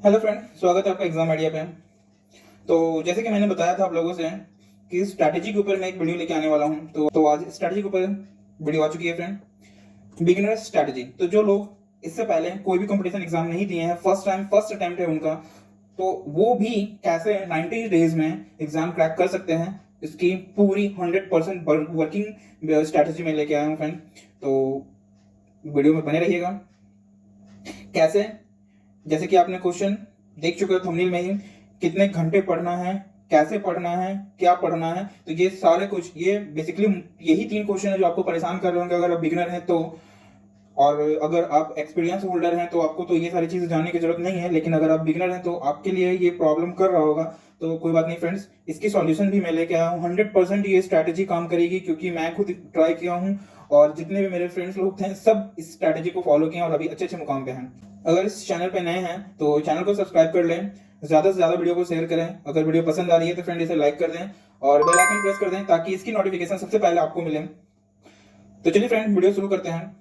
Hello friend, स्वागत है आपका एग्जाम आइडिया पे। तो जैसे कि मैंने बताया था आप लोगों से कि स्ट्रैटेजी के ऊपर मैं एक वीडियो लेके आने वाला हूँ। तो आज स्ट्रैटेजी के ऊपर वीडियो आ चुकी है फ्रेंड। Beginner strategy. तो जो लोग इससे पहले कोई भी कंपटीशन एग्जाम नहीं दिए हैं, फर्स्ट अटेम्प्ट है उनका, तो वो भी कैसे 90 डेज में एग्जाम क्रैक कर सकते हैं, इसकी पूरी 100% वर्किंग स्ट्रैटेजी में लेके आया हूँ फ्रेंड। तो वीडियो में बने रहिएगा। कैसे, जैसे कि आपने क्वेश्चन देख चुके हो थंबनेल में ही, कितने घंटे पढ़ना है, कैसे पढ़ना है, क्या पढ़ना है, तो ये सारे कुछ, ये बेसिकली यही 3 क्वेश्चन है जो आपको परेशान कर रहे होंगे अगर आप बिगिनर हैं तो। और अगर आप एक्सपीरियंस होल्डर हैं तो आपको तो ये सारी चीज़ें जानने की जरूरत नहीं है, लेकिन अगर आप बिगिनर हैं तो आपके लिए ये प्रॉब्लम कर रहा होगा। तो कोई बात नहीं फ्रेंड्स, इसकी सॉल्यूशन भी मैं लेके आया हूँ। 100% ये स्ट्रैटेजी काम करेगी, क्योंकि मैं खुद ट्राई किया हूँ और जितने भी मेरे फ्रेंड्स लोग थे सब इस स्ट्रैटेजी को फॉलो किए और अभी अच्छे अच्छे मुकाम पे हैं। अगर इस चैनल पे नए हैं तो चैनल को सब्सक्राइब कर लें, ज़्यादा से ज़्यादा वीडियो को शेयर करें। अगर वीडियो पसंद आ रही है तो फ्रेंड इसे लाइक कर दें और बेल आइकन प्रेस कर दें ताकि इसकी नोटिफिकेशन सबसे पहले आपको मिले। तो चलिए फ्रेंड, वीडियो शुरू करते हैं।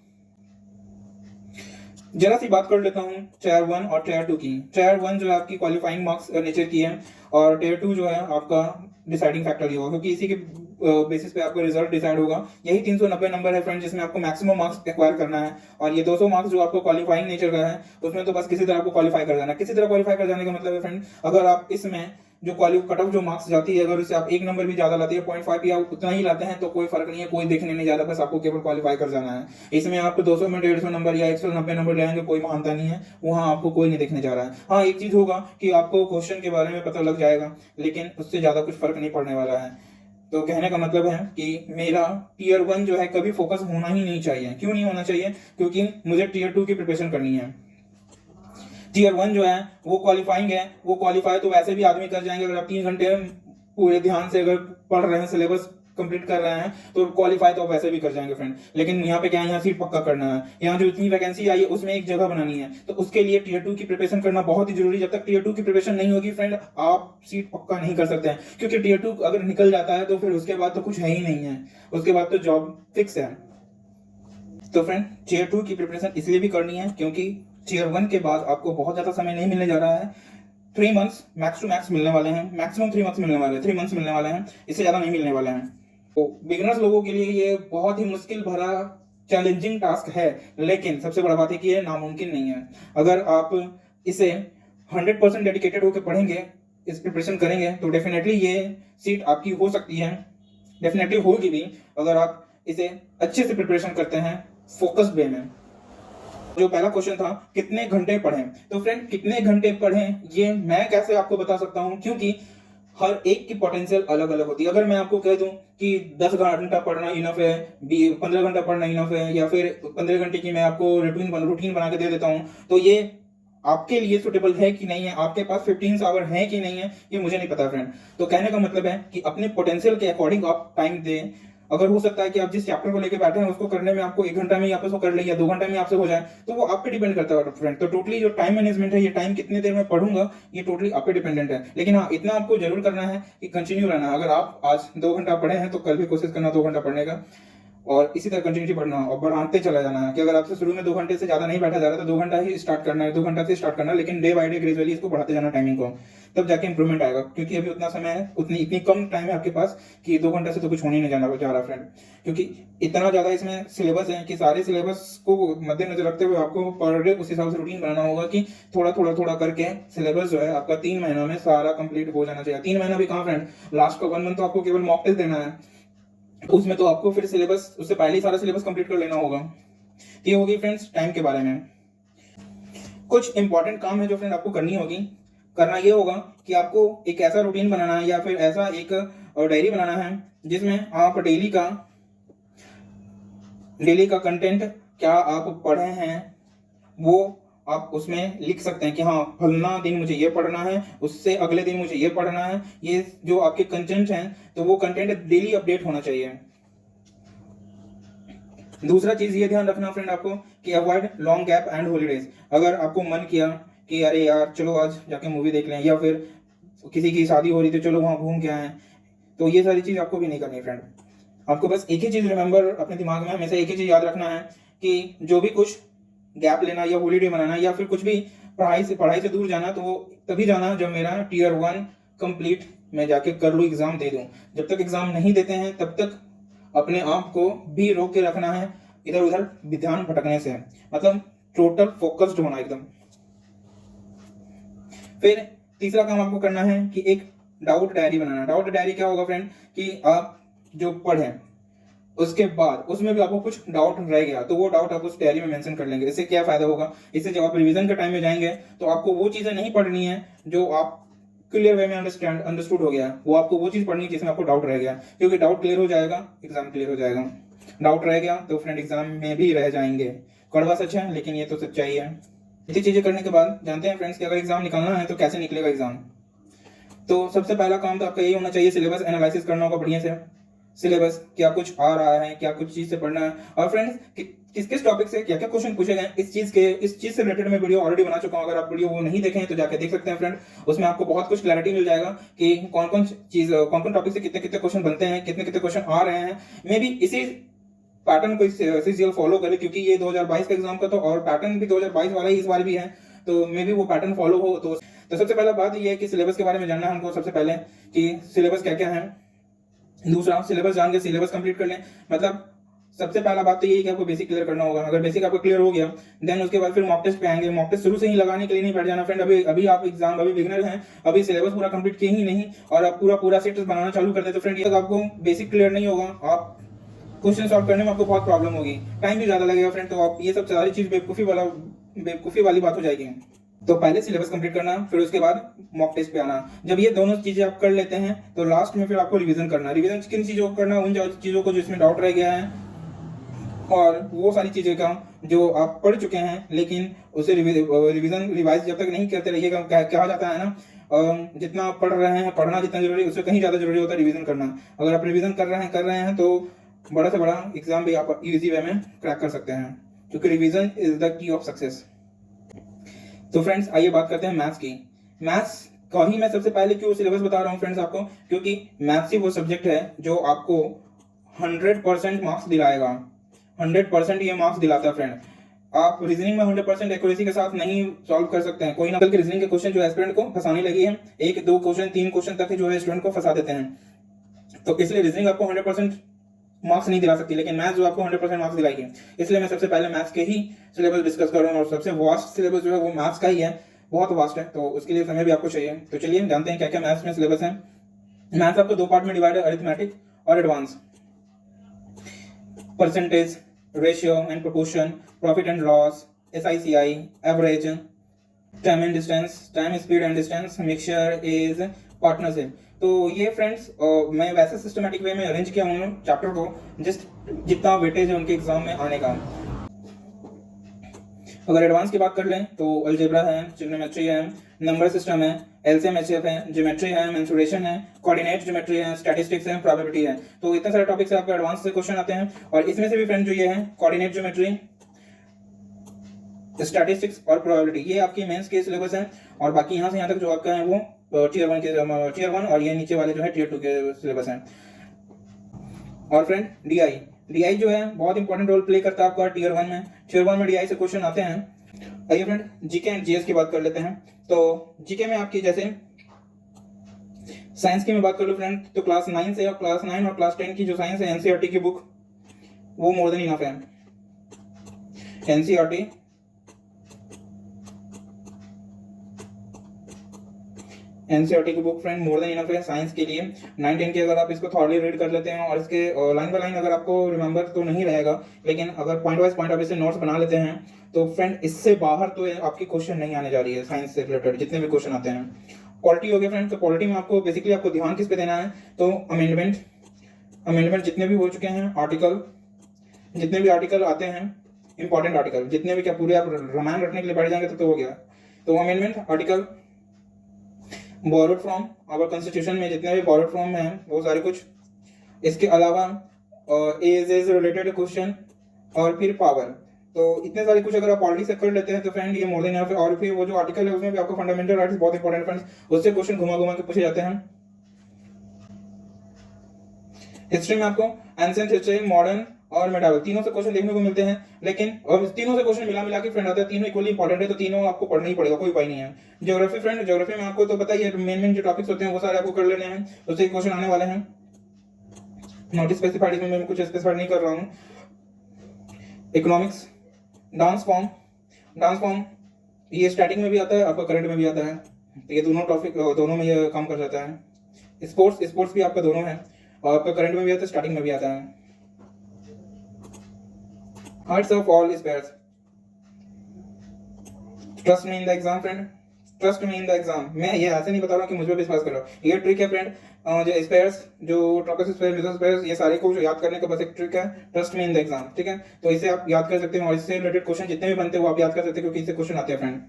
जरा सी बात कर लेता हूँ टायर 1 और टायर 2 की। टायर 1 जो है आपकी क्वालिफाइंग मार्क्स नेचर की है, और टायर 2 जो है आपका डिसाइडिंग फैक्टर ही होगा, क्योंकि इसी के बेसिस पे आपका रिजल्ट डिसाइड होगा। यही 390 नंबर है फ्रेंड, जिसमें आपको मैक्सिमम मार्क्स एक्वायर करना है। और ये 200 मार्क्स जो आपको क्वालिफाइंग नेचर का है, उसमें तो बस किसी तरह आपको क्वालिफाई कर जाना है। किसी तरह क्वालिफाई कर जाने का मतलब है फ्रेंड, अगर आप इसमें जो कट ऑफ जो मार्क्स जाती है, अगर उससे आप एक नंबर भी ज्यादा लाते हैं, 0.5 या उतना ही लाते हैं, तो कोई फर्क नहीं है, कोई देखने नहीं जाता, बस आपको केवल क्वालिफाई कर जाना है। इसमें आप 200 में 150 नंबर या 190 नंबर ले आएंगे, कोई महानता नहीं है, वहां आपको कोई नहीं देखने जा रहा है। हाँ, एक चीज होगा कि आपको क्वेश्चन के बारे में पता लग जाएगा, लेकिन उससे ज्यादा कुछ फर्क नहीं पड़ने वाला है। तो कहने का मतलब है कि मेरा टीयर 1 जो है कभी फोकस होना ही नहीं चाहिए। क्यों नहीं होना चाहिए? क्योंकि मुझे टीयर 2 की प्रिपरेशन करनी है। टीयर 1 जो है वो क्वालिफाइंग है, वो क्वालिफाई तो वैसे भी आदमी कर जाएंगे। अगर आप 3 घंटे पूरे ध्यान से अगर पढ़ रहे हैं, सिलेबस कंप्लीट कर रहे हैं, तो क्वालिफाई तो वैसे भी कर जाएंगे फ्रेंड। लेकिन यहाँ पे क्या है, यहाँ सीट पक्का करना है। यहाँ जो इतनी वैकेंसी आई है उसमें एक जगह बनानी है, तो उसके लिए टीयर 2 की प्रिपरेशन करना बहुत ही जरूरी है। जब तक टीयर 2 की प्रिपरेशन नहीं होगी फ्रेंड, आप सीट पक्का नहीं कर सकते हैं, क्योंकि टीयर 2 अगर निकल जाता है तो फिर उसके बाद तो कुछ है ही नहीं है, उसके बाद तो जॉब फिक्स है। तो फ्रेंड, टीयर 2 की प्रिपरेशन इसलिए भी करनी है क्योंकि टीयर 1 के बाद आपको बहुत ज्यादा समय नहीं मिलने जा रहा है। 3 मंथ्स मैक्स टू मैक्स मिलने वाले हैं, मैक्सिमम 3 मंथ्स मिलने वाले हैं, 3 मंथ्स मिलने वाले हैं, इससे ज्यादा नहीं मिलने वाले हैं। तो बिगिनर्स लोगों के लिए ये बहुत ही मुश्किल भरा चैलेंजिंग टास्क है, लेकिन सबसे बड़ा बात है कि ये नामुमकिन नहीं है। अगर आप इसे 100% डेडिकेटेड होकर पढ़ेंगे, इस प्रिपरेशन करेंगे, तो डेफिनेटली ये सीट आपकी हो सकती है, डेफिनेटली होगी भी, अगर आप इसे अच्छे से प्रिपरेशन करते हैं फोकस्ड वे में। जो पहला क्वेश्चन था, कितने घंटे पढ़ें, तो फ्रेंड कितने घंटे पढ़ें ये मैं कैसे आपको बता सकता हूं, क्योंकि हर एक की पोटेंशियल अलग अलग होती है। अगर मैं आपको कह दूं कि 10 घंटा पढ़ना इनफ है, 15 घंटा पढ़ना इनफ है, या फिर 15 घंटे की मैं आपको रूटीन बना के दे देता हूं, तो ये आपके लिए सुटेबल है कि नहीं है, आपके पास 15 आवर है कि नहीं है, ये मुझे नहीं पता फ्रेंड। तो कहने का मतलब है कि अपने पोटेंशियल के अकॉर्डिंग आप टाइम दें। अगर हो सकता है कि आप जिस चैप्टर को लेकर बैठे हैं उसको करने में आपको 1 घंटा में आपसे कर ले, या 2 घंटे में आपसे हो जाए, तो वो आप पे डिपेंड करता है फ्रेंड। तो टोटली जो टाइम मैनेजमेंट है, ये टाइम कितने देर में पढ़ूंगा, ये टोटली आप पे डिपेंडेंट है। लेकिन हाँ, इतना आपको जरूर करना है कि कंटिन्यू रहना है। अगर आप आज 2 घंटा पढ़े हैं तो कल भी कोशिश करना 2 घंटा पढ़ने का, और इसी तरह कंटिन्यूटी बढ़ना और बढ़ाते चला जाना है। कि अगर आपसे शुरू में 2 घंटे से ज्यादा नहीं बैठा जा रहा तो 2 घंटा ही स्टार्ट करना है, 2 घंटा से स्टार्ट करना है, लेकिन डे बाय डे ग्रेजुअली इसको बढ़ाते जाना टाइमिंग को, तब जाके इंप्रूवमेंट आएगा। क्योंकि अभी उतना समय है, इतनी कम टाइम है आपके पास कि 2 घंटे से तो कुछ होने नहीं जाना जा रहा फ्रेंड। क्योंकि इतना ज्यादा इसमें सिलेबस है कि सारे सिलेबस को मद्देनजर रखते हुए आपको पर डे उस हिसाब से रूटीन बनाना होगा कि थोड़ा करके सिलेबस जो है आपका 3 महीनों में सारा कंप्लीट हो जाना चाहिए। 3 महीना भी कहाँ फ्रेंड, लास्ट का 1 मंथ तो आपको केवल मॉक टेस्ट देना है, तो उसमें तो आपको फिर सिलेबस, उससे पहले ही सारा सिलेबस कंप्लीट कर लेना होगा। ये होगी फ्रेंड्स टाइम के बारे में। कुछ इंपॉर्टेंट काम है जो फ्रेंड आपको करनी होगी। करना ये होगा कि आपको एक ऐसा रूटीन बनाना है या फिर ऐसा एक डायरी बनाना है जिसमें आप डेली का कंटेंट क्या आप पढ़े हैं वो आप उसमें लिख सकते हैं कि हाँ, फलना दिन मुझे ये पढ़ना है, उससे अगले दिन मुझे ये पढ़ना है। ये जो आपके कंटेंट हैं, तो वो कंटेंट डेली अपडेट होना चाहिए। दूसरा चीज ये ध्यान रखना फ्रेंड आपको कि avoid long gap and holidays. अगर आपको मन किया कि अरे यार चलो आज जाके मूवी देख लें, या फिर किसी की शादी हो रही तो चलो वहां घूम के आए, तो ये सारी चीज आपको भी नहीं करनी फ्रेंड। आपको बस एक ही चीज रिमेंबर, अपने दिमाग में हमेशा एक ही चीज याद रखना है कि जो भी कुछ गैप लेना या हॉलीडे मनाना या फिर कुछ भी पढ़ाई से दूर जाना तो तभी जाना जब मेरा टीयर 1 कंप्लीट मैं जाके कर लूँ, एग्जाम दे दूँ। जब तक एग्जाम नहीं देते हैं तब तक अपने आप को भी रोक के रखना है इधर उधर ध्यान भटकने से, मतलब टोटल फोकस्ड होना एकदम। फिर तीसरा काम आपको करना है कि एक डाउट डायरी बनाना। डाउट डायरी क्या होगा फ्रेंड, कि आप जो पढ़ें उसके बाद उसमें भी आपको कुछ डाउट रह गया तो वो डाउट आप उस डायरी में मेंशन कर लेंगे। इससे क्या फायदा होगा, इससे जब आप रिवीजन के टाइम में जाएंगे तो आपको वो चीजें नहीं पढ़नी है जो आप क्लियर वे में अंडरस्टूड हो गया, वो आपको वो चीज पढ़नी है जिसमें आपको डाउट रह गया, क्योंकि डाउट क्लियर हो जाएगा एग्जाम क्लियर हो जाएगा। डाउट रह गया तो फ्रेंड एग्जाम में भी रह जाएंगे। कड़वा सच है लेकिन ये तो सच्चाई है। इतनी चीजें करने के बाद जानते हैं फ्रेंड्स कि अगर एग्जाम निकालना है तो कैसे निकलेगा एग्जाम। तो सबसे पहला काम तो आपका यही होना चाहिए, सिलेबस एनालिसिस करना होगा बढ़िया से। सिलेबस क्या कुछ आ रहा है, क्या कुछ चीज से पढ़ना है, और फ्रेंड्स किस किस टॉपिक से क्या क्या क्वेश्चन पूछे गए इस चीज से रिलेटेड मैं वीडियो ऑलरेडी बना चुका हूं। अगर आप वीडियो वो नहीं देखे हैं तो जाके देख सकते हैं फ्रेंड। उसमें आपको बहुत कुछ क्लैरिटी मिल जाएगा कि कौन कौन टॉपिक से कितने कितने क्वेश्चन बनते हैं, कितने कितने क्वेश्चन आ रहे हैं। मे भी इसी पैटर्न को सीजीएल फॉलो करे, क्योंकि ये 2022 का एग्जाम का तो और पैटर्न भी 2022 वाला ही इस बार भी है, तो मे भी वो पैटर्न फॉलो हो। तो सबसे पहला बात ये है कि सिलेबस के बारे में जानना है हमको सबसे पहले कि सिलेबस क्या क्या है। दूसरा, सिलेबस जान के सिलेबस कंप्लीट कर लें। मतलब सबसे पहला बात तो यही कि आपको बेसिक क्लियर करना होगा। अगर बेसिक आपको क्लियर हो गया देन उसके बाद फिर मॉक टेस्ट पे आएंगे। मॉक टेस्ट शुरू से ही लगाने के लिए नहीं बैठ जाना फ्रेंड। अभी आप एग्जाम अभी बिगनर हैं, अभी सिलेबस पूरा कंप्लीट किए ही नहीं और आप पूरा सेट बनाना चालू कर दे तो फ्रेंड ये तक आपको बेसिक क्लियर नहीं होगा। आप क्वेश्चन सॉल्व करने में आपको बहुत प्रॉब्लम होगी, टाइम भी ज्यादा लगेगा फ्रेंड। तो आप ये सब सारी चीज बेवकूफी वाली बात हो जाएगी। तो पहले सिलेबस कंप्लीट करना, फिर उसके बाद मॉक टेस्ट पे आना। जब ये दोनों चीजें आप कर लेते हैं तो लास्ट में फिर आपको रिवीजन करना। रिवीजन किन चीजों को करना, उन चीजों को जिसमें डाउट रह गया है और वो सारी चीजें का जो आप पढ़ चुके हैं लेकिन उसे रिवाइज जब तक नहीं करते रहिएगा। कहा जाता है ना, जितना आप पढ़ रहे हैं, पढ़ना जितना जरूरी है उससे कहीं ज्यादा जरूरी होता है रिवीजन करना। अगर आप रिवीजन कर रहे हैं तो बड़ा से बड़ा एग्जाम भी आप इजी वे में क्रैक कर सकते हैं, क्योंकि revision is the key of success. तो फ्रेंड्स आइए बात करते हैं मैथ्स की। मैथ्स का ही मैं सबसे पहले क्यों सिलेबस बता रहा हूँ फ्रेंड्स आपको, क्योंकि मैथ्स ही वो सब्जेक्ट है जो आपको 100% मार्क्स दिलाएगा। 100% ये मार्क्स दिलाता है फ्रेंड। आप रीजनिंग में 100% एक्यूरेसी के साथ नहीं सॉल्व कर सकते हैं। कोई ना बल्कि रीजनिंग के क्वेश्चन जो है स्टूडेंट को फंसाने लगी है, 1 2 क्वेश्चन 3 क्वेश्चन तक जो है स्टूडेंट को फंसा देते हैं। तो इसलिए रीजनिंग आपको 100% मार्क्स नहीं दिला सकती, लेकिन मैथ्स जो आपको 100% मार्क्स दिलाएगी। इसलिए मैं सबसे पहले मैथ्स के ही सिलेबस डिस्कस कर रहा हूँ और सबसे वास्ट सिलेबस जो है वो मैथ्स का ही है, बहुत वास्ट है। तो उसके लिए समय भी आपको चाहिए। तो चलिए जानते हैं क्या क्या मैथ्स में सिलेबस है। मैथ्स आपको 2 पार्ट में डिवाइड है, अरिथमेटिक और advance. Percentage, ratio and proportion, profit and loss, SICI, average, time and distance, time speed and distance, mixture, age, partnership. तो ये फ्रेंड्स मैं वैसे सिस्टमैटिक वे में अरेंज किया हूँ चैप्टर को, जस्ट जितना वेटेज है उनके एग्जाम में आने का। अगर एडवांस की बात कर लें तो अलजेब्रा है, ट्रिग्नोमेट्री है, नंबर सिस्टम है, LCM HCF है, ज्योमेट्री है, मेंसुरेशन है, कोऑर्डिनेट ज्योमेट्री है, स्टैटिस्टिक्स है, प्रोबेबिलिटी है। तो इतने सारे टॉपिक से आपको एडवांस से क्वेश्चन आते हैं और इसमें से भी फ्रेंड जो ये है कोऑर्डिनेट ज्योमेट्री, स्टैटिस्टिक्स और प्रोबेबिलिटी, ये आपकी मेंस के सिलेबस है। और बाकी यहाँ से यहाँ तक जो आपका है वो टीयर 1 और ये नीचे वाले जो है टीयर 2 के सिलेबस हैं। और फ्रेंड DI जो है बहुत इंपॉर्टेंट रोल प्ले करता है आपका टीयर 1 में। टीयर 1 में DI से क्वेश्चन आते हैं। आइए फ्रेंड जीके एंड जीएस की बात कर लेते हैं। तो जीके में आपकी जैसे साइंस की मैं बात कर लूँ फ्रेंड, तो क्लास 9 से क्लास 9 और क्लास 10 की जो साइंस है NCERT की बुक वो मोर देन इनफ है। NCERT की book friend more than enough है साइंस के लिए। 9 10 की अगर आप इसको थॉरली रीड कर लेते हैं और इसके लाइन बाय लाइन अगर आपको रिमेंबर तो नहीं रहेगा, लेकिन अगर पॉइंट वाइज से नोट्स बना लेते हैं तो फ्रेंड इससे बाहर तो आपकी क्वेश्चन नहीं आने जा रही है। साइंस से रिलेटेड जितने भी क्वेश्चन आते हैं। पॉलिटी हो गया फ्रेंड, तो पॉलिटी में आपको बेसिकली आपको ध्यान किस पे देना है, तो अमेंडमेंट जितने भी हो चुके हैं, आर्टिकल जितने भी आर्टिकल आते हैं, इंपॉर्टेंट आर्टिकल जितने भी, क्या पूरे आप रामायण रखने के लिए बैठ जाएंगे तो हो गया। तो amendment article, borrowed from our constitution में जितने भी बोरोड फ्रॉम हैं वो सारे कुछ। इसके अलावा एज रिलेटेड क्वेश्चन और फिर पावर। तो इतने सारे कुछ अगर आप ऑलरेडी से कर लेते हैं तो फ्रेंड ये मोर देन इनफ है। और फिर वो जो आर्टिकल है उसमें भी आपको फंडामेंटल राइट्स बहुत इंपॉर्टेंट फ्रेंड्स, उससे क्वेश्चन घुमा के पूछे जाते हैं। हिस्ट्री में आपको एंशिएंट हिस्ट्री, मॉडर्न और मेडावल, तीनों से क्वेश्चन देखने को मिलते हैं। लेकिन और तीनों से क्वेश्चन मिला मिला के फ्रेंड आता है, तीनों इक्वली इंपॉर्टेंट है, तो तीनों आपको पढ़ना ही पड़ेगा, कोई उपाय नहीं है। ज्योग्राफी फ्रेंड, ज्योग्राफी में आपको तो पता ही है, मेन जो टॉपिक्स होते हैं वो सारे आपको कर लेने हैं, उससे क्वेश्चन आने वाले हैं। नॉट स्पेसिफाइड, इसमें मैं कुछ स्पेसिफाइड नहीं कर रहा हूँ। Economics, dance form, dance form ये स्टैटिक में भी आता है, आपका करंट में भी आता है, तो ये दोनों टॉपिक दोनों में ये काम कर जाता है। स्पोर्ट्स, स्पोर्ट्स भी आपका दोनों है, और आपका करंट में भी आता है, स्टार्टिंग में भी आता है। Hearts of all spares, trust me in the exam friend, trust me in the exam. मैं ये ऐसे नहीं बता रहा कि मुझ पर विश्वास करो, ये ट्रिक है फ्रेंड। जो स्पेयर्स, जो ट्रोपस स्पेयर, मेसोस स्पेयर्स, ये सारे को याद करने का बस एक ट्रिक है, trust me in the exam, ठीक है। तो इसे आप याद कर सकते हैं, और इससे रिलेटेड क्वेश्चन जितने भी बनते हैं वो आप याद कर सकते हैं, क्योंकि इससे क्वेश्चन आते हैं फ्रेंड।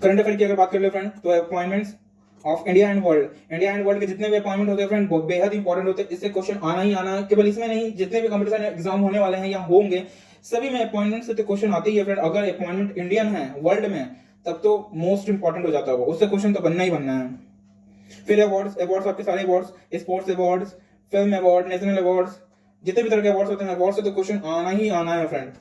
करंट अफेयर की अगर बात कर ले फ्रेंड, तो appointments of India and world, India and world के जितने भी अपॉइंटमेंट होते हैं फ्रेंड, बहुत बेहद इंपॉर्टेंट होते हैं, इससे क्वेश्चन आना ही आना है। केवल इसमें नहीं, जितने भी कंपटीशन एग्जाम होने वाले हैं या होंगे, सभी में अपॉइंटमेंट से तो क्वेश्चन आते ही है फ्रेंड। अगर अपॉइंटमेंट इंडियन है वर्ल्ड में, तब तो मोस्ट इंपॉर्टेंट हो जाता होगा, उससे क्वेश्चन तो बनना ही बनना है। फिर अवार्ड्स, अवार्ड्स आपके सारे awards, sports awards, film award, national awards, जितने भी तरह के अवार्ड्स होते हैं, अवार्ड से तो क्वेश्चन आना ही आना है friend.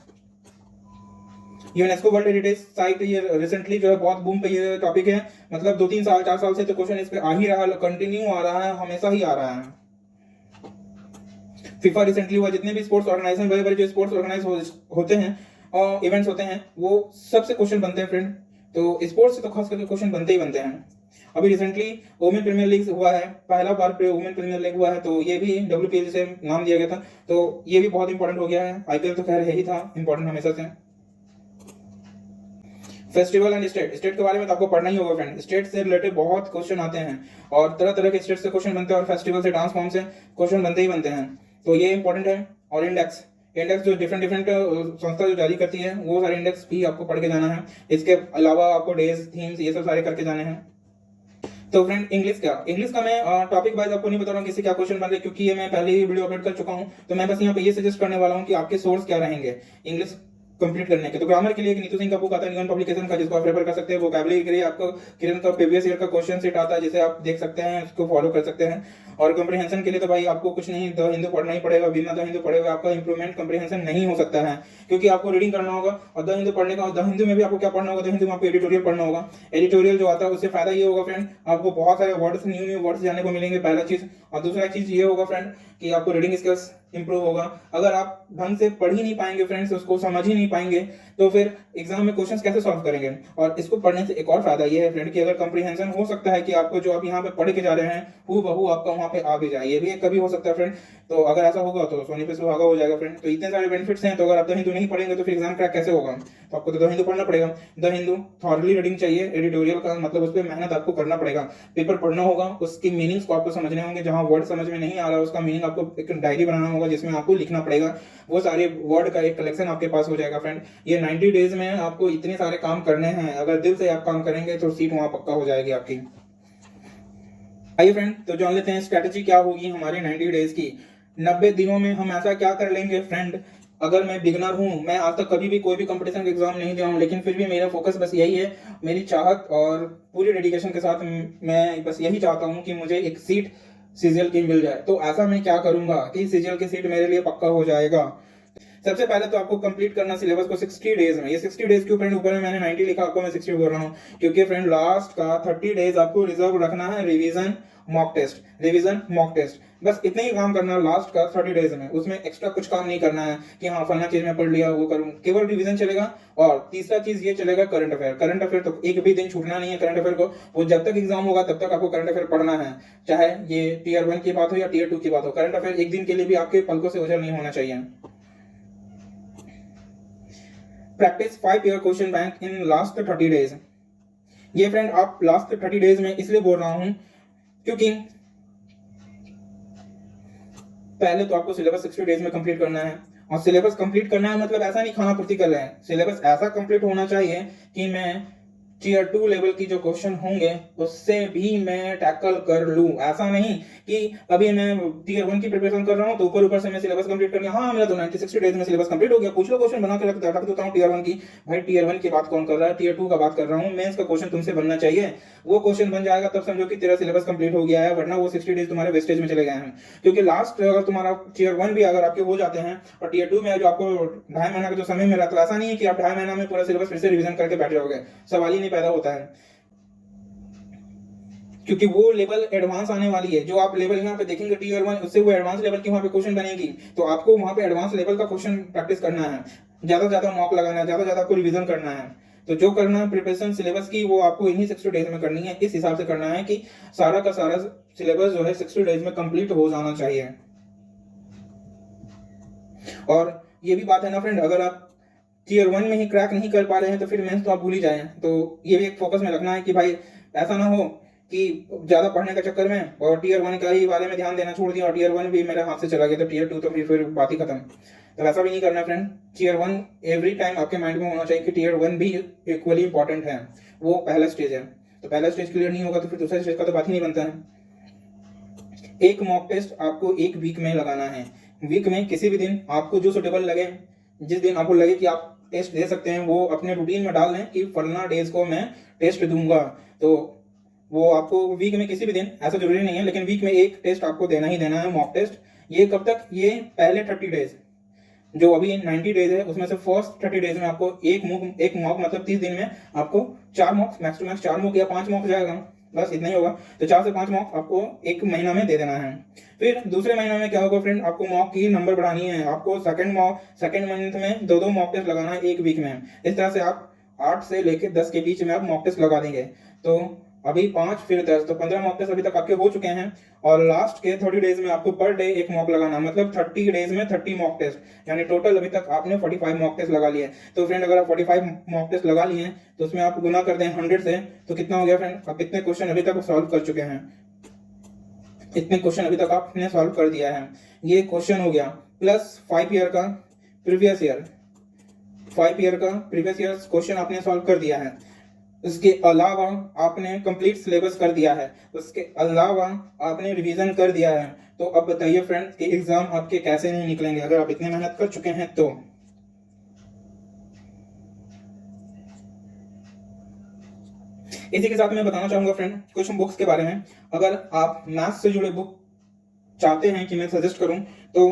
UNESCO world heritage site, ये रिसेंटली जो है बहुत बूम पे ये टॉपिक है, मतलब 2-3 साल 4 साल से तो क्वेश्चन इस पे आ ही रहा है, कंटिन्यू आ रहा है, हमेशा ही आ रहा है। फीफा रिसेंटली हुआ, जितने भी स्पोर्ट्स ऑर्गेनाइजेशन, बड़े बड़े जो स्पोर्ट्स ऑर्गेनाइज होते हैं और इवेंट्स होते हैं, वो सबसे क्वेश्चन बनते हैं फ्रेंड। तो स्पोर्ट्स से तो खास करके क्वेश्चन बनते ही बनते हैं। अभी रिसेंटली वुमेन प्रीमियर लीग हुआ है, पहला बार वुमेन प्रीमियर लीग हुआ है, तो ये भी WPL से नाम दिया गया था, तो ये भी बहुत इंपॉर्टेंट हो गया है। IPL तो खैर यही था इंपॉर्टेंट हमेशा से। फेस्टिवल एंड स्टेट, स्टेट के बारे में तो आपको पढ़ना ही होगा फ्रेंड, स्टेट से रिलेटेड बहुत क्वेश्चन आते हैं, और तरह तरह के स्टेट से क्वेश्चन बनते हैं, और फेस्टिवल से, डांस फॉर्म से क्वेश्चन बनते ही बनते हैं, तो ये इंपॉर्टेंट है। और इंडेक्स, इंडेक्स जो डिफरेंट डिफरेंट संस्था जो जारी करती है, वो सारे इंडेक्स भी आपको पढ़ के जाना है। इसके अलावा आपको डेज, थीम्स, ये सब सारे करके जाने हैं। तो फ्रेंड इंग्लिश का, इंग्लिश का मैं टॉपिक वाइज आपको नहीं बता रहा हूँ किसी क्या क्वेश्चन बन रहे, क्योंकि ये मैं पहले ही वीडियो अपलोड कर चुका हूँ, तो मैं बस यहाँ पे ये सजेस्ट करने वाला हूँ कि आपके सोर्स क्या रहेंगे इंग्लिश कंप्लीट करने के। तो ग्रामर के लिए नीतू सिंह का बुक आता है निगम पब्लिकेशन का, जिसको आप रेफर कर सकते हैं। वोकैबुलरी के लिए आपको किरण का प्रीवियस ईयर का क्वेश्चन सेट आता है, जिसे आप देख सकते हैं, उसको फॉलो कर सकते हैं। और कंप्रीहेंशन के लिए तो भाई आपको कुछ नहीं, द हिंदू पढ़ना ही पड़ेगा, बिना द हिंदू पढ़े हुए आपका इंप्रूवमेंट कंप्रीहेंशन नहीं हो सकता है, क्योंकि आपको रीडिंग करना होगा, और द हिंदू पढ़ने का, और द हिंदू में भी आपको क्या पढ़ना होगा, द हिंदू में आपको एडिटोरियल पढ़ना होगा। एडिटोरियल जो आता है उससे फायदा ये होगा फ्रेंड, आपको बहुत सारे वर्ड्स, न्यू न्यू वर्ड्स जानने को मिलेंगे, पहला चीज। और दूसरा चीज ये होगा फ्रेंड कि आपको रीडिंग स्किल्स इंप्रूव होगा। अगर आप ढंग से पढ़ ही नहीं पाएंगे फ्रेंड्स, उसको समझ ही नहीं पाएंगे, तो फिर एग्जाम में क्वेश्चंस कैसे सॉल्व करेंगे। और इसको पढ़ने से एक और फायदा ये है फ्रेंड कि अगर कंप्रीहेंशन हो सकता है कि आपको जो आप यहाँ पे पढ़ के जा रहे हैं हूबहू आपका वहाँ पे आ भी जाए, ये भी एक कभी हो सकता है फ्रेंड। तो अगर ऐसा होगा तो सोने पे सुहागा हो जाएगा फ्रेंड। तो इतने सारे बेनिफिट्स हैं, तो अगर आप द हिंदू नहीं पढ़ेंगे तो फिर एग्जाम क्रैक कैसे होगा। तो आपको तो द हिंदू पढ़ना पड़ेगा। द हिंदू थॉरली रीडिंग चाहिए, एडिटोरियल का मतलब उस पर मेहनत आपको करना पड़ेगा, पेपर पढ़ना होगा, उसकी मीनिंग्स को आपको समझने होंगे, जहाँ वर्ड समझ में नहीं आ रहा उसका मीनिंग आपको एक डायरी बनाना होगा, जिसमें आपको लिखना पड़ेगा, वो सारे वर्ड का एक कलेक्शन आपके पास हो जाएगा फ्रेंड। ये 90 डेज में आपको इतने सारे काम करने हैं, अगर दिल से आप काम करेंगे तो सीट वहां पक्का हो जाएगी आपकी। आइए फ्रेंड, तो जान लेते हैं स्ट्रेटेजी क्या होगी हमारे 90 डेज की। 90 दिनों में हम ऐसा क्या कर लेंगे फ्रेंड। अगर मैं बिगनर हूं, मैं आज तक कभी भी कोई भी कंपटीशन का एग्जाम नहीं दिया हूं, लेकिन फिर भी मेरा फोकस बस यही है, मेरी चाहत और पूरी डेडिकेशन के साथ मैं बस यही चाहता हूं कि मुझे एक सीट सीजीएल की मिल जाए। तो ऐसा मैं क्या करूंगा कि सीजीएल की सीट मेरे लिए पक्का हो जाएगा। सबसे पहले तो आपको कंप्लीट करना सिलेबस को 60 डेज में। ये 60 डेज क्यों फ्रेंड, ऊपर में मैंने 90 लिखा, आपको मैं 60 बोल रहा हूँ, क्योंकि फ्रेंड लास्ट का 30 डेज आपको रिजर्व रखना है revision mock test, revision mock test, बस इतने ही काम करना है लास्ट का 30 डेज में। उसमें एक्स्ट्रा कुछ काम नहीं करना है कि हाँ फलना चीज में पढ़ लिया वो करूँ, केवल रिवीजन चलेगा। और तीसरा चीज ये चलेगा करंट अफेयर। करंट अफेयर तो एक भी दिन छूटना नहीं है करंट अफेयर को, वो जब तक एग्जाम होगा तब तक आपको करंट अफेयर पढ़ना है, चाहे ये टीयर 1 की बात हो या टीयर 2 की बात हो। करंट अफेयर एक दिन के लिए भी आपके पलकों से ओझल नहीं होना चाहिए। Practice 5 year question bank in last 30 days. ये फ्रेंड आप लास्ट 30 डेज में इसलिए बोल रहा हूं क्योंकि पहले तो आपको सिलेबस 60 डेज में कंप्लीट करना है। और सिलेबस कंप्लीट करना है मतलब ऐसा नहीं खाना पूर्ति कर रहे हैं, सिलेबस ऐसा कंप्लीट होना चाहिए कि मैं टीयर 2 लेवल की जो क्वेश्चन होंगे उससे भी मैं टैकल कर लूं। ऐसा नहीं कि अभी मैं टीयर 1 की प्रिपरेशन कर रहा हूं तो ऊपर ऊपर से मैं सिलेबस कंप्लीट कर लिया, हाँ मेरा तो 90-60 डेज में सिलेबस कंप्लीट हो गया, पूछ लो क्वेश्चन बना के रख देता हूं टीयर 1 की। भाई टीयर 1 की बात कौन कर रहा है, टीयर 2 का बात कर रहा हूं। मेंस का क्वेश्चन तुमसे बनना चाहिए, वो क्वेश्चन बन जाएगा तब समझो कि तेरा सिलेबस कंप्लीट हो गया है, वरना वो 60 डेज तुम्हारे वेस्टेज में चले गए हैं। क्योंकि लास्ट अगर तुम्हारा टीयर 1 भी अगर आपके हो जाते हैं और टीयर 2 में जो आपको 2.5 महीना का जो समय मिला, तो ऐसा नहीं है कि आप 2.5 महीना में पूरा सिलेबस फिर से रिवीजन करके बैठ जाओगे, सवाल ही नहीं पैदा होता है। क्योंकि वो लेवल एडवांस आने वाली है, जो आप लेवल यहाँ पे देखेंगे टीयर 1, उससे वो एडवांस लेवल की वहाँ पे क्वेश्चन बनेगी, तो आपको वहाँ पे एडवांस लेवल का क्वेश्चन प्रैक्टिस करना है, ज्यादा मॉक लगाना है, ज्यादा आपको रिवीजन करना है। तो जो करना है प्रिपरेशन सिलेबस की वो आपको इन्हीं 60 डेज में करनी है, इस हिसाब से करना है कि सारा का सारा सिलेबस जो है 60 डेज में कंप्लीट हो जाना चाहिए। और ये भी बात है ना फ्रेंड, अगर आप टीयर 1 में ही क्रैक नहीं कर पा रहे हैं तो फिर मेंस तो आप भूल ही जाए। तो ये भी एक फोकस में रखना है कि भाई ऐसा ना हो कि ज्यादा पढ़ने के चक्कर में और टीयर 1 का ही बारे में ध्यान देना छोड़ दिया और टीयर 1 भी मेरे हाथ से चला गया तो टीयर 2 तो फिर बात ही खत्म। तो ऐसा भी नहीं करना फ्रेंड। टीयर 1 एवरी टाइम आपके माइंड में होना चाहिए कि टीयर 1 भी इक्वली इंपॉर्टेंट है, वो पहला स्टेज है। तो पहला स्टेज क्लियर नहीं होगा तो फिर दूसरा स्टेज का तो बात ही नहीं बनता है। एक मॉक टेस्ट आपको एक वीक में लगाना है। वीक में किसी भी दिन आपको जो सुटेबल लगे, जिस दिन आपको लगे कि आप टेस्ट दे सकते हैं, वो अपने रूटीन में डाल दें कि फलना डेज को मैं टेस्ट दूंगा। तो वो आपको वीक में किसी भी दिन, ऐसा जरूरी नहीं है, लेकिन वीक में एक टेस्ट आपको देना ही देना है, मॉक टेस्ट। ये कब तक, ये पहले 30 डेज, जो अभी 90 डेज है उसमें से फर्स्ट 30 डेज में आपको एक मॉक मतलब 30 दिन में आपको 4 mock, max to max 4 mock या 5 मॉक जाएगा, बस इतना ही होगा। तो 4 से 5 मॉक आपको एक महीना में दे देना है। फिर दूसरे महीना में क्या होगा फ्रेंड, आपको मॉक की नंबर बढ़ानी है, आपको सेकंड मंथ में 2 मॉक टेस्ट लगाना है एक वीक में। इस तरह से आप 8 से लेकर 10 के बीच में आप मॉक टेस्ट लगा देंगे। तो अभी 5 फिर 10 तो 15 मॉक टेस्ट अभी तक आपके हो चुके हैं। और लास्ट के 30 डेज में आपको पर डे एक मॉक लगाना, मतलब 30 डेज में 30 मॉक टेस्ट, यानी टोटल अभी तक आपने 45 मॉक टेस्ट लगा लिए। तो फ्रेंड अगर आप 45 मॉक टेस्ट लगा लिए हैं तो उसमें आप गुना कर दें 100 से, तो कितना हो गया फ्रेंड, आप कितने क्वेश्चन अभी तक सॉल्व कर चुके हैं, इतने क्वेश्चन अभी तक आपने सॉल्व कर दिया है। ये क्वेश्चन हो गया प्लस 5 ईयर का प्रीवियस ईयर, 5 ईयर का प्रीवियस ईयर क्वेश्चन आपने सॉल्व कर दिया है। उसके अलावा आपने कंप्लीट सिलेबस कर दिया है, उसके अलावा आपने रिवीजन कर दिया है। तो अब बताइए फ्रेंड्स कि एग्जाम आपके कैसे नहीं निकलेंगे अगर आप इतनी मेहनत कर चुके हैं तो। इसी के साथ मैं बताना चाहूंगा फ्रेंड कुछ बुक्स के बारे में। अगर आप मैथ्स से जुड़े बुक चाहते हैं कि मैं सजेस्ट करूं तो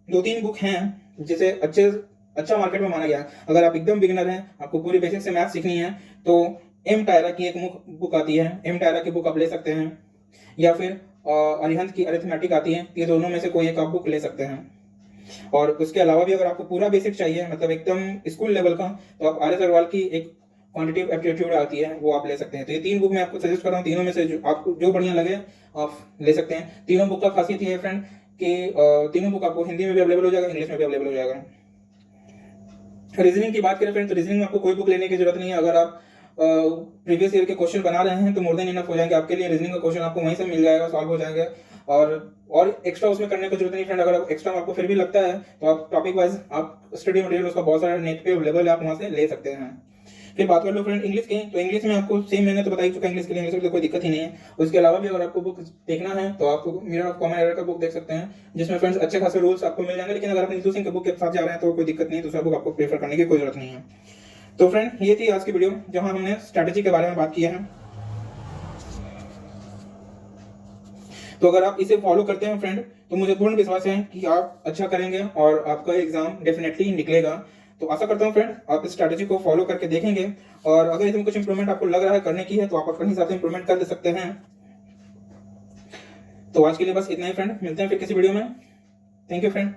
2-3 बुक हैं जिसे अच्छा मार्केट में माना गया है। अगर आप एकदम बिगिनर हैं, आपको पूरी बेसिक से मैथ सीखनी है, तो एम टायरा की एक बुक आती है, एम टायरा की बुक आप ले सकते हैं, या फिर अरिहंत की अरिथमेटिक आती है। ये दोनों में से कोई एक आप बुक ले सकते हैं। और उसके अलावा भी अगर आपको पूरा बेसिक चाहिए, मतलब एकदम स्कूल लेवल का, तो आप आर एस अग्रवाल की एक क्वांटिटेटिव एप्टीट्यूड आती है, वो आप ले सकते हैं। तो ये 3 बुक मैं आपको सजेस्ट कर रहा हूँ, तीनों में से आपको जो बढ़िया लगे आप ले सकते हैं। तीनों बुक का खासियत ये है फ्रेंड कि तीनों बुक आपको हिंदी में भी अवेलेबल हो जाएगा, इंग्लिश में भी अवेलेबल हो जाएगा। रीजनिंग की बात करें फ्रेंड तो रीजनिंग में आपको कोई बुक लेने की जरूरत नहीं है। अगर आप प्रीवियस ईयर के क्वेश्चन बना रहे हैं तो मोर देन इनफ हो जाएंगे आपके लिए। रीजनिंग का क्वेश्चन आपको वहीं से मिल जाएगा, सॉल्व हो जाएंगे, और एक्स्ट्रा उसमें करने की जरूरत नहीं फ्रेंड। अगर एक्स्ट्रा आपको फिर भी लगता है तो आप टॉपिक वाइज आप स्टडी मटेरियल उसका बहुत सारा नेट पे अवेलेबल है, आप वहां से ले सकते हैं। फिर बात कर लो फ्रेंड इंग्लिश की, तो इंग्लिश में आपको सेम मैंने तो बता ही चुका, इंग्लिश के लिए इंग्लिश में तो कोई दिक्कत ही नहीं है। उसके अलावा भी अगर आपको बुक देखना है तो आपको मिरर ऑफ कॉमन एरर का बुक देख सकते हैं, जिसमें फ्रेंड्स अच्छे खासे रूल्स आपको मिल जाएंगे। लेकिन अगर आप नीतू सिंह के बुक के साथ जा रहे हैं तो कोई दिक्कत नहीं है, दूसरा बुक आपको प्रेफर करने की कोई जरूरत नहीं है। तो फ्रेंड ये थी आज की वीडियो जहां हमने स्ट्रैटेजी के बारे में बात किया है। तो अगर आप इसे फॉलो करते हैं फ्रेंड तो मुझे पूर्ण विश्वास है कि आप अच्छा करेंगे और आपका एग्जाम डेफिनेटली निकलेगा। तो आशा करता हूँ फ्रेंड आप इस स्ट्रैटेजी को फॉलो करके देखेंगे, और अगर इसमें कुछ इंप्रूवमेंट आपको लग रहा है करने की है तो आप अपने हिसाब से इंप्रूवमेंट कर ले सकते हैं। तो आज के लिए बस इतना ही फ्रेंड, मिलते हैं फिर किसी वीडियो में। Thank you friend.